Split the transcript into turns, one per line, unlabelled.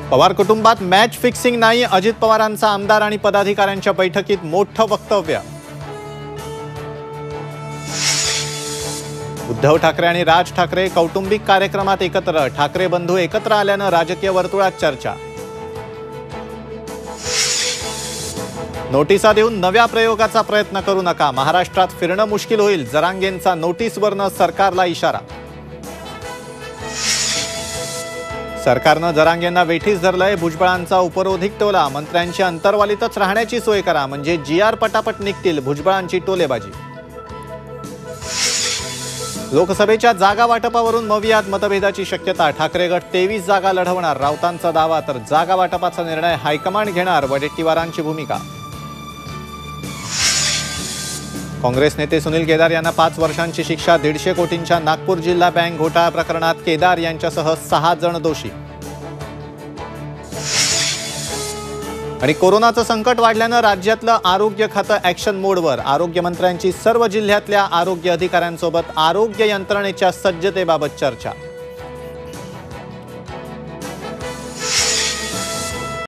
पवार कुटुंबात match fixing नाही, अजित पवारांचा आमदार आणि पदाधिकाऱ्यांच्या बैठकीत मोठं वक्तव्य। उद्धव ठाकरे आणि राज ठाकरे कौटुंबिक कार्यक्रमात एकत्र, ठाकरे बंधू एकत्र आल्यानं राजकीय वर्तुळात चर्चा। नोटिसा देऊन नव्या प्रयोगाचा प्रयत्न करू नका, महाराष्ट्रात फिरणं मुश्किल होईल, जरांगेंचा नोटीसवरनं सरकारला इशारा। सरकारनं जरांगेंना वेठीस धरलंय, भुजबळांचा उपरोधिक टोला, मंत्र्यांची अंतर्वालीतच राहण्याची सोय करा म्हणजे जीआर पटापट निघतील, भुजबळांची टोलेबाजी। लोकसभेच्या जागा वाटपावरून मवियात मतभेदाची शक्यता, ठाकरे गट 23 जागा लढवणार, राऊतांचा दावा, तर जागा वाटपाचा निर्णय हायकमांड घेणार, वडेट्टीवारांची भूमिका। काँग्रेस नेते सुनील केदार यांना 5 वर्षांची शिक्षा, 150 कोटींच्या नागपूर जिल्हा बँक घोटाळा प्रकरणात केदार यांच्यासह 6 जण दोषी। आणि कोरोनाचं संकट वाढल्यानं राज्यातलं आरोग्य खातं ॲक्शन मोडवर, आरोग्यमंत्र्यांची सर्व जिल्ह्यातल्या आरोग्य अधिकाऱ्यांसोबत आरोग्य यंत्रणेच्या सज्जतेबाबत चर्चा।